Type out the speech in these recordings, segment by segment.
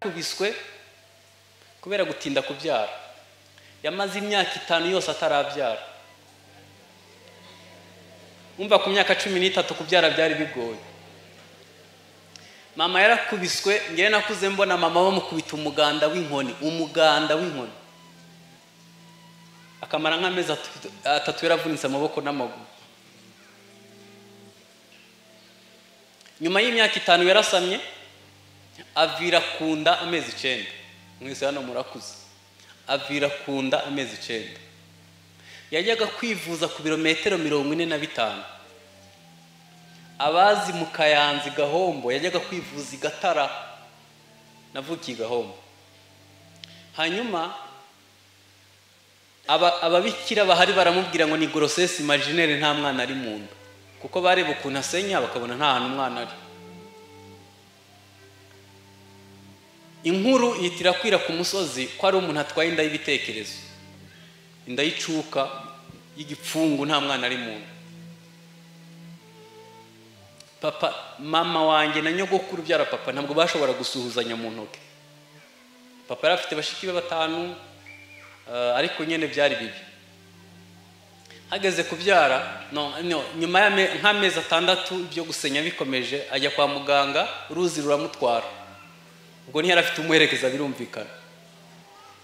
kubiswe kubera gutinda kubyara. Yamaze imyaka 5 yose atarabyara. Umva ku myaka 13 kubyara byari bigoye. Mama yarakubiswe, ngiye nakuze mbona mama bamukubita umuganda w'inkoni. Akamara nk'amezi 3 yaravunitse amaboko n'amaguru. Nyuma y'imyaka 5 yarasamye, avira kunda amezi 9. Mwese hano murakuze. Avira kunda amezi 9. Yajyaga kwivuza ku birometero 45. Abazi mu Kayanzi Gahombo yajyaga kwivuza Gatara, navukiye Gahombo. Hanyuma ababikira bahari baramubwira ngo ni grossesse imaginaire, nta mwana ari mu nda, kuko bareba ukuntu asenya bakabona nta hantu umwana ari. Inkuru yitira kwira ku musozi ko ari umuntu atwaye inda y'ibitekerezo, inda y'icuka y'igipfungu, nta mwana ari mu nda. Papa, mama wanjye na nyogokuru byara papa ntabwo bashobora gusuhuzanya mu ntoke. Papa yari afite bashiki be 5, ariko nyene byari bibi. Hageze kubyara nyuma ya nk'amezi 6 ibyo gusenya bikomeje, ajya kwa muganga, uruzi ruramutwara. Ubwo ntiyari afite umuherekeza, birumvikana.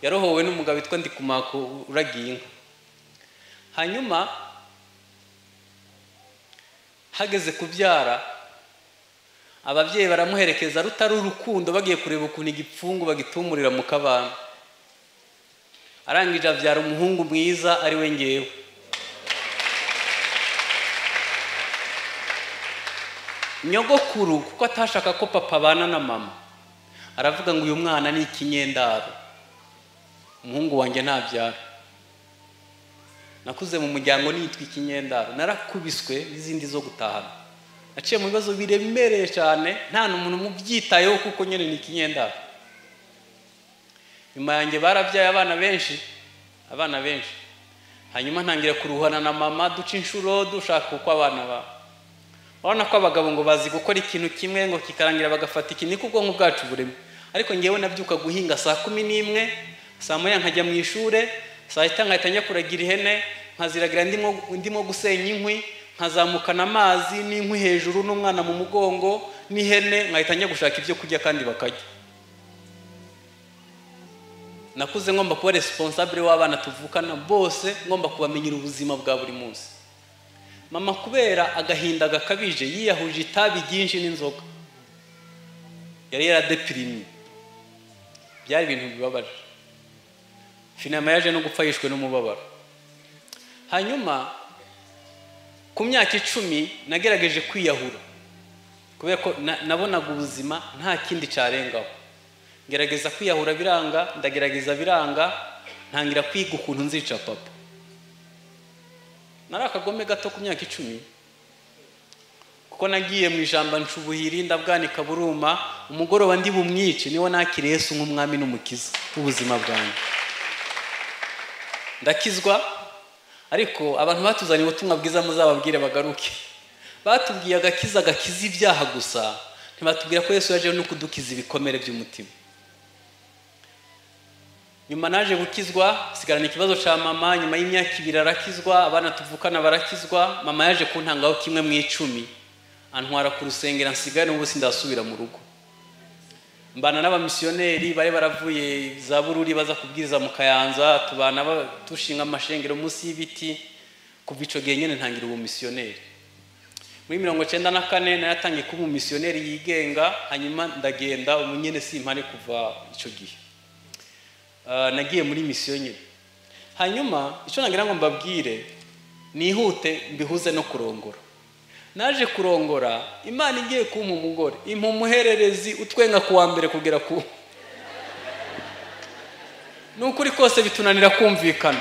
Yarohowe n'umugabo witwa Ndikumako uragiye inka. Hanyuma hageze kubyara, ababyeyi baramuherekeza rutari urukundo, bagiye kureba ukuntu igipfungu bagitumurira mu kabana. Arangije abyara umuhungu mwiza ari we ngewe. Nyogokuru kuko atashaka ko papa abana na mama, aravuga ngo uyu mwana ni ikinyendaro, umuhungu wanjye ntabyara. Nakuze mu muryango nitwa ikinyendaro, narakubiswe n'izindi zo gutahana. Naciye mu bibazo biremereye cyane, nta n'umuntu mubyitayeho kuko nyene ni ikinyendaro. Nyuma yanjye barabyaye abana benshi. Hanyuma ntangira kuruhana na mama, duca inshuro dushaka uko abana ba. Urabona ko abagabo ngo bazi gukora ikintu kimwe ngo kikarangira bagafata iki, niko ubwonko bwacu bureme. Ariko ngewe nabyuka guhinga saa 11, saa moya nkajya mu ishure, saa 7 nkahita njya kuragira ihene, nkaziragira ndimo gusenya inkwi, nkazamukana amazi n'inkwi hejuru n'umwana mu mugongo n'ihene, nkahita njya gushaka ibyo kurya kandi bakarya. Nakuze ngomba kuba responsable w'abana tuvukana bose, ngomba kubamenyera ubuzima bwa buri munsi. Mama kubera agahinda gakabije yiyahuje itabi ryinshi n'inzoga, yari yaradeprimye. Byari ibintu bibabaje. Finama yaje no gupfa yishwe n'umubabaro. Hanyuma ku myaka 10 nagerageje kwiyahura, kubera ko nabonaga ubuzima nta kindi cyarengaho. Ngerageza kwiyahura biranga, ndagerageza biranga, ntangira kwiga ukuntu nzica papa. Narakagome gato ku myaka 10, kuko nagiye mu ijamba ncubuhiri ndabwanika buruma, umugoroba ndi bumwice, niwo nakiriye Yesu nk'umwami n'umukiza w'ubuzima bwanjye. Ndakizwa, ariko abantu batuzanye ubutumwa bwiza muzababwire bagaruke. Batubwiye agakiza ibyaha gusa, ntibatubwira ko Yesu yaje no kudukiza ibikomere by'umutima. Nyuma naje gukizwa, sigarana ikibazo cha mama. Nyuma y'imyaka 2 arakizwa, abana tuvukana barakizwa. Mama yaje kuntangaho kimwe mu 10, antwara ku rusengero, nsigaye n'ubu sindasubira mu rugo. Mbana n'abamisiyoneri bari baravuye za Bururi baza kubwiriza mu Kayanza, tubana tushinga amashengero munsi y'ibiti. Kuva ico gihe nyene ntangira ubu misiyoneri. Muri 1994 nayatangiye kuba umisiyoneri yigenga, hanyuma ndagenda umunyene simpane kuva ico gihe. Nagiye muri misiyo nyine. Hanyuma icyo nagira ngo mbabwire, nihute mbihuze no kurongora. Naje kurongora, Imana igiye kumpa umugore, impa umuhererezi utwenga kuwa mbere kugera ku. Nukuri kose bitunanira kumvikana.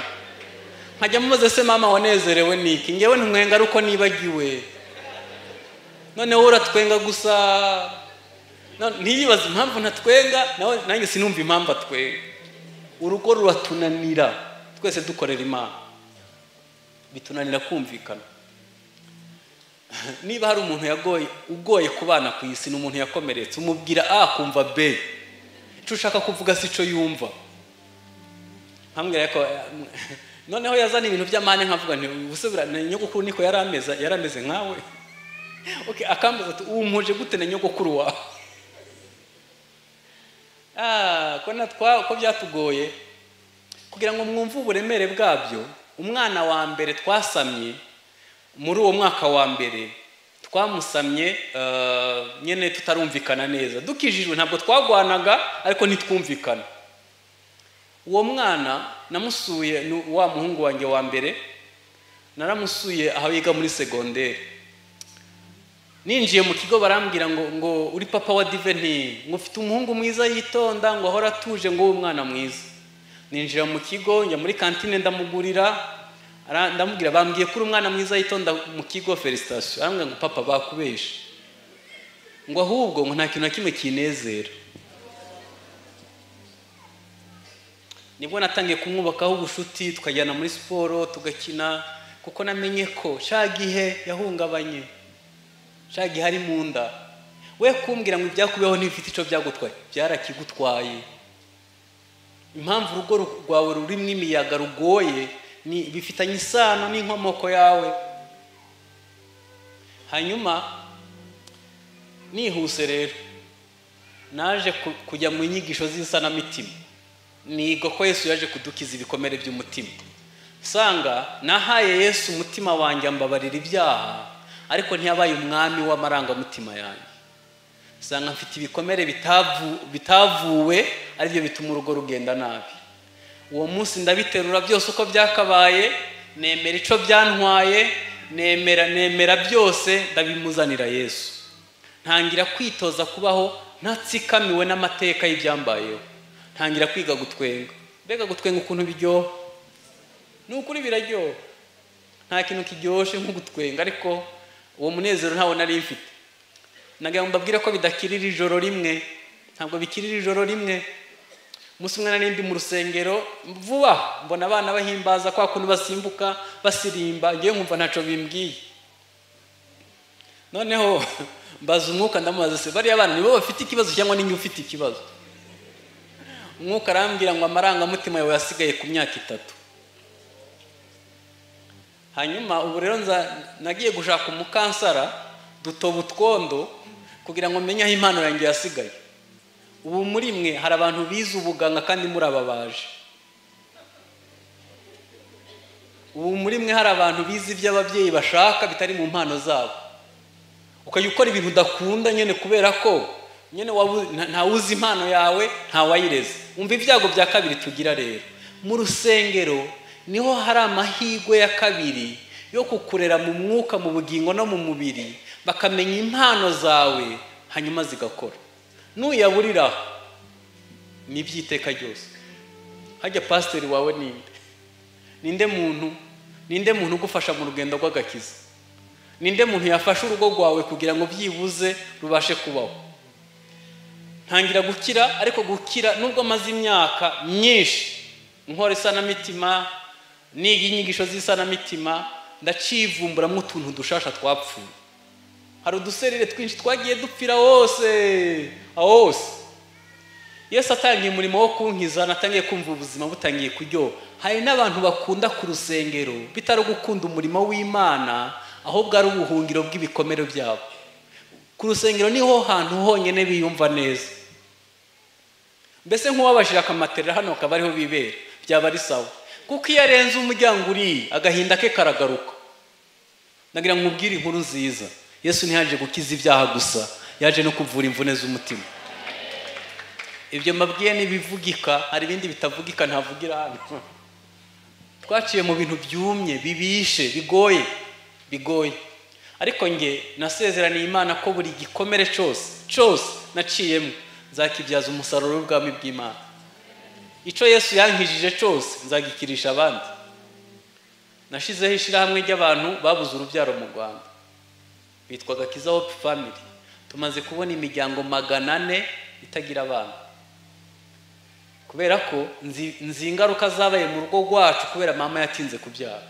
Nkajya mubaze se mama wanezerewe niki? Ngewe ntumwenga aruko nibagiwe. None wowe uratwenga gusa. Ntiyibaze impamvu ntatwenga, nawe nanjye sinumva impamvu atwenga. Urugo ruratunanira, twese dukorera Imana, bitunanira kumvikana. Niba hari umuntu ugoye kubana ku isi, n'umuntu yakomeretse, umubwira A kumva B. ushaka kuvuga sico yumva. Nkambwira ko noneho yazana ibintu by'amane nkavuga nti ubusubira nyogokuru niko yarameze nkawe. Okay, akambaza ati umuje gute na nyogokuru wawe? Ko byatugoye kugira ngo mwumve uburemere bwabyo. Umwana wa mbere twasamye muri uwo mwaka wa mbere twamusamye nyene tutarumvikana neza, dukijijwe ntabwo twagwanaga ariko nitwumvikana. Uwo mwana namusuye wa muhungu wanjye wa mbere, naramusuye aho yiga muri secondaire. Ninjiye mu kigo barambwira ngo uri papa wa Diveni, ngo ufite umuhungu mwiza yitonda, ngo ahora tuje, ngo umwana mwiza. Ninjira mu kigo njya muri kantine ndamugurira, ndamubwira bambwiye kuri umwana mwiza yitonda mu kigo, felicitation. Arambwira ngo papa bakubesha, ngo ahubwo ngo nta kintu na kimwe kinezera. Nibwo natangiye kumwubakaho ubushuti, tukajyana muri siporo tugakina, kuko namenye ko shagihe yahungabanye, shagihe hari mu nda. We kumbwira ngo ibyakubeho n'ibifite ico byagutwaye, byarakigutwaye. Impamvu urugo rwawe rurimo imiyaga rugoye ni bifitanye isano n'inkomoko yawe. Hanyuma nihuse rero naje kujya mu nyigisho z'isanamitima, niga ko Yesu yaje kudukiza ibikomere by'umutima. Sanga nahaye Yesu umutima wanjye ambabarira ibyaha, ariko ntiyabaye umwami w'amarangamutima yanjye. Sanga mfite ibikomere bitavuwe, ari byo bituma urugo rugenda nabi. Uwo munsi ndabiterura byose uko byakabaye, nemera ico byantwaye, nemera byose, ndabimuzanira Yesu. Ntangira kwitoza kubaho ntatsikamiwe n'amateka y'ibyambayeho. Ntangira kwiga gutwenga. Mbega gutwenga ukuntu biryoha, n'ukuri biraryoha. Nta kintu kiryoshe nko gutwenga, ariko uwo munezero ntawo nari mfite. Nagira ngo mbabwire ko bidakirira ijoro rimwe, ntabwo bikirira ijoro rimwe. Umunsi umwe nari ndi mu rusengero, vuba mbona abana bahimbaza kwa kuntu basimbuka basirimba, ngiye nkumva ntaco bimbwiye. Noneho mbaza umwuka ndamubaza se bari abana nibo bafite ikibazo cyangwa ninjye ufite ikibazo? Umwuka arambwira ngo amarangamutima yawe yasigaye ku myaka 3. Hanyuma ubu rero nagiye gushaka umukansara dutoba utwondo kugira ngo menye aho impano yanjye yasigaye. Ubu muri mwe hari abantu bize ubuganga kandi murababaje. Ubu muri mwe hari abantu bize iby'ababyeyi bashaka bitari mu mpano zabo. Ukajya ukora ibintu udakunda nyene kubera ko nyene nta uzi impano yawe, nta wayireze. Umva ibyago bya kabiri tugira rero. Mu rusengero niho hari amahirwe ya kabiri yo kukurera mu mwuka, mu bugingo no mu mubiri, bakamenya impano zawe hanyuma zigakora. Nuyaburira ni byiteka ryose. Hajya pasiteri wawe ninde muntu ugufasha mu rugendo rw'agakiza? Ninde muntu yafasha urugo rwawe kugira ngo byibuze rubashe kubaho? Ntangira gukira, ariko gukira nubwo maze imyaka myinshi nkora isanamitima, niga inyigisho z'isanamitima, ndacivumbura mu tuntu dushasha twapfuye. Hari uduserire twinshi twagiye dupfira hose. Yesu atangiye umurimo wo kunkiza, natangiye kumva ubuzima butangiye kuryoha. Hari n'abantu bakunda ku rusengero bitari gukunda umurimo w'Imana, ahubwo ari ubuhungiro bw'ibikomere byabo. Ku rusengero niho hantu honyene biyumva neza. Mbese nk'uwabashira akamaterera hano akaba ariho bibera, byaba ari sawa. Kuko iyo arenze umuryango uri agahinda ke karagaruka. Nagira ngo nkubwire inkuru nziza. Yesu ntiyaje gukiza ibyaha gusa, yaje no kuvura imvune z'umutima. Ibyo mbabwiye nibivugika, hari ibindi bitavugika ntavugira hano. Twaciye mu bintu byumye, bibishe, bigoye. Ariko nge nasezeraniye Imana ko buri gikomere cyose naciyemo nzakibyaza umusaruro w'ubwami bw'Imana. Ico Yesu yankijije cyose nzagikirisha abandi. Nashizeho ishirahamwe ry'abantu babuze urubyaro mu Rwanda, bitwaga Kiza Hope Family. Tumaze kubona imiryango 400 itagira abana, kubera ko nzi ingaruka zabaye mu rugo rwacu kubera mama yatinze kubyara.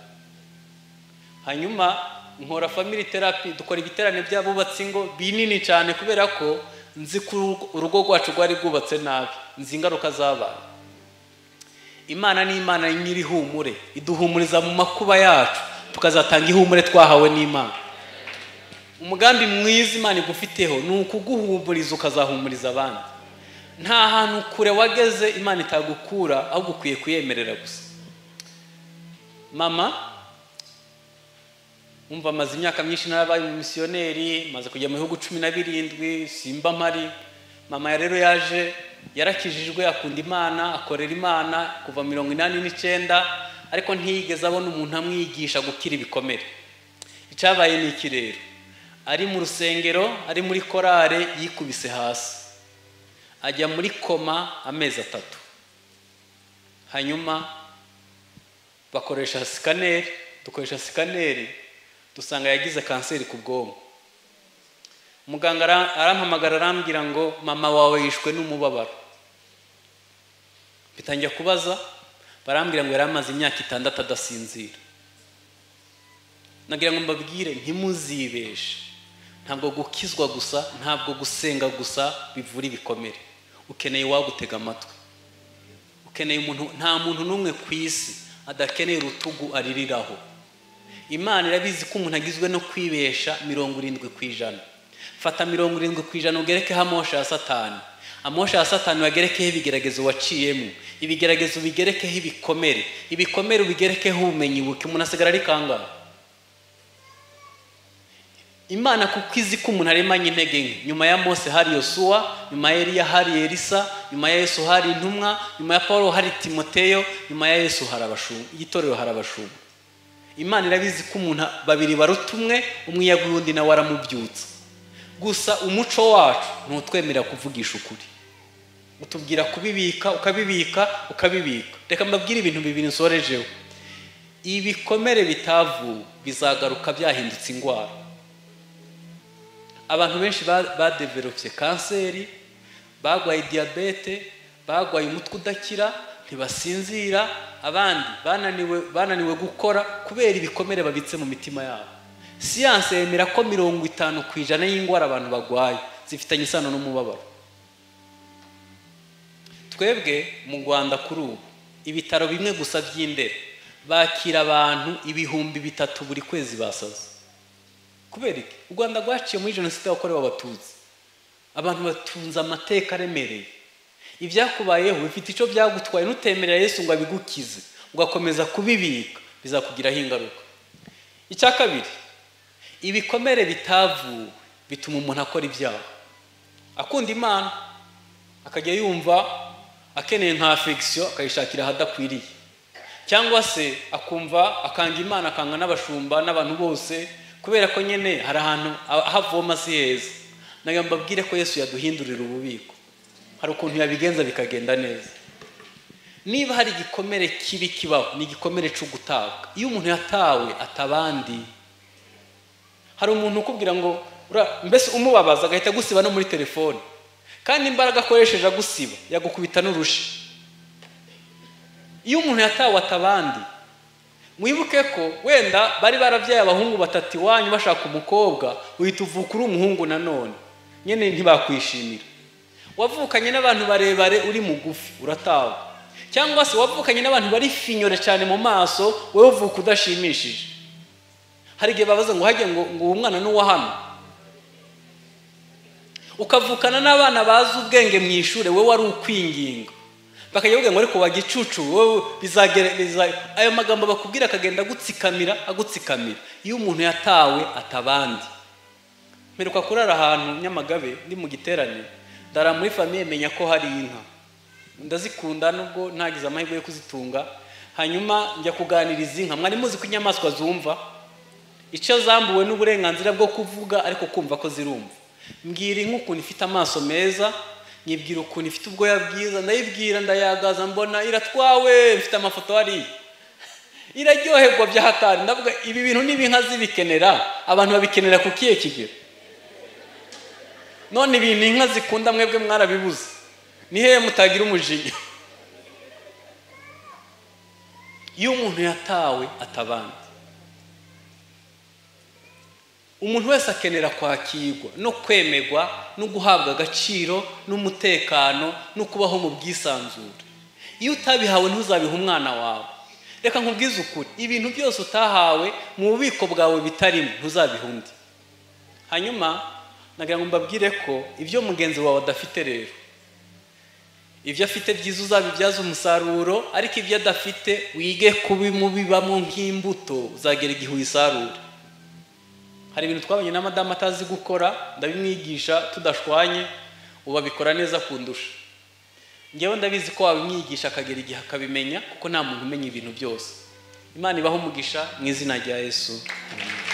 Hanyuma nkora family therapy, dukora ibiterane by'abubatsi ngo binini cyane, kubera ko nzi ko urugo rwacu rwari rwubatse nabi, nzi ingaruka zabaye. Imana ni Imana nyiri humure, iduhumuriza mu makuba yacu tukazatanga ihumure twahawe n'Imana. Umugambi mwiza Imana igufiteho ni ukuguhumuriza ukazahumuriza abandi. Nta hantu kure wageze Imana itagukura, ahubwo ukwiye kuyemerera gusa. Mama umva maze imyaka myinshi narabaye mu missioneri, maze kujya mu bihugu 17 simba mpari. Mama rero yaje yarakijijwe, akunda Imana, akorera Imana kuva 89, ariko ntiyigeze abona umuntu amwigisha gukira ibikomere. Icyabaye ni iki rero? Ari mu rusengero, ari muri korale, yikubise hasi ajya muri koma amezi 3. Hanyuma bakoresha scanner, dukoresha scanner, dusanga yagize kanseri ku bwonko. Muganga arampamagara arambwira ngo mama wawe yishwe n'umubabaro. Bitangiye kubaza, barambwira ngo yaramaze imyaka 6 adasinzira. Nagira ngo mbabwire ntimuzibeshe, ntabwo gukizwa gusa, ntabwo gusenga gusa bivura ibikomere. Ukeneye wagutega amatwi, ukeneye umuntu. Nta muntu n'umwe ku isi adakeneye urutugu aririraho. Imana irabizi ko umuntu agizwe no kwibesha 70%. Fata 70% ugerekeho amosha ya Satani. Amosha ya Satani wagerekeho ibigeragezo waciyemo, ibigeragezo bigerekeho ibikomere, ibikomere ubigerekeho ubumenyi buke, umuntu asigara ari kangahe. Imana kuko izi ko umuntu aremanye intege nke. Nyuma ya Mose hari Yosuwa, nyuma ya Eliya hari Elisa, nyuma ya Yesu hari intumwa, nyuma ya Paulo hari Timoteyo, nyuma ya Yesu hari abashumba, igitorero hari abashumba. Imana irabizi ko umuntu babiri barutumwe, umwe yaguye undi nawe aramubyutsa. Gusa umuco wacu ntutwemerera kuvugisha ukuri, utubwira kubibika, ukabibika, ukabibika. Reka mbabwire ibintu bibiri nsorejeho. Ibikomere bitavu bizagaruka byahindutse ingwara. Abantu benshi badevelopye kanseri, bagwaye diabete, bagwaye umutwe udakira, ntibasinzira, abandi bananiwe gukora kubera ibikomere babitse mu mitima yabo. Siyanse yemera ko 50% y'ingwara abantu bagwaye zifitanye isano n'umubabaro. Twebwe mu Rwanda kuri ubu ibitaro bimwe gusa by'Indera bakira abantu 3,000 buri kwezi basaza. Kubera iki? U Rwanda rwaciye muri jenoside yakorewe Abatutsi. Abantu batunze amateka aremereye. Ibyakubayeho bifite icyo byagutwaye, nutemerera Yesu ngo abigukize, ugakomeza kubibika, bizakugiraho ingaruka. Icya kabiri, ibikomere bitavu bituma umuntu akora ibyaha. Akunda Imana, akajya yumva akeneye nka affection, akayishakira hadakwiriye. Cyangwa se akumva akanga Imana, akanga n'abashumba n'abantu bose, kubera ko nyene hari ahantu havoma si heza. Nayo mbabwire ko Yesu yaduhindurira ububiko. Hari ukuntu yabigenza bikagenda neza. Niba hari igikomere kibi kibaho, ni igikomere cyo gutabwa. Iyo umuntu yatawe atabandi, hari umuntu ukubwira ngo mbese umubabaza agahita gusiba no muri telefone, kandi imbaraga akoresheje gusiba yagukubita n'urushi. Iyo umuntu yatawe atabandi, mwibuke ko wenda bari baravyaye abahungu 3 wanyu bashaka umukobwa, uhita uvuka uri umuhungu nanone, nyene ntibakwishimira. Wavukanye n'abantu barebare uri mugufi uratawe, cyangwa se wavukanye n'abantu bari finyore cyane mu maso, wewe uvuka udashimishije. Hari igihe babaza ngo hajye ngo umwana n'uwa hano. Ukavukana n'abana bazi ubwenge mu ishure, wewe ari ukwinginga, bakavuga ngo ariko wagicucu wowe bizagereza. Ayo magambo bakubwira akagenda agutsikamira. Iyo umuntu yatawe atabandi. Mperuka kurara ahantu Nyamagabe ndi mu giterane, ndara muri famille menya ko hari inka, ndazikunda nubwo ntagize amahirwe yo kuzitunga. Hanyuma njya kuganiriza inka. Mwari muzi ko inyamaswa zumva, icyo zambuwe n'uburenganzira bwo kuvuga ariko kumva ko zirumva. Mbwira inka ukuntu ifite amaso meza, nyibwira ukuntu ifite ubwoya bwiza, ndayibwira ndayagaza, mbona iratwawe, ifite amafoto hari, iraryoherwa bya hatari. Ndavuga ibi bintu n'ibinka zibikenera, abantu babikenera ku kiye kigero. None ibintu inka zikunda mwebwe mwarabibuze, ni hehe mutagira umujinya? Iyo umuntu yatawe atabandi, umuntu wese akenera kwakirwa no kwemegwa no guhabwa agaciro n'umutekano no kubaho mu bwisanzure. Iyo utabihawe ntuzabiha umwana wawe. Reka nkubwize ukuri, ibintu byose utahawe mu bubiko bwawe bitarimo ntuzabiha undi. Hanyuma nagira ngo mbabwire ko ibyo mugenzi wawe adafite rero, ibyo afite byiza uzabibyaza umusaruro, ariko ibyo adafite wige kubimubibamo nk'imbuto, uzagera igihe uyisarura. Hari ibintu twabanye na madame atazi gukora, ndabimwigisha tudashwanye, ubabikora neza kundusha. Ngewe ndabizi ko wabimwigisha akagera igihe akabimenya, kuko nta muntu umenya ibintu byose. Imana ibaho umugisha mu izina rya Yesu. Amen.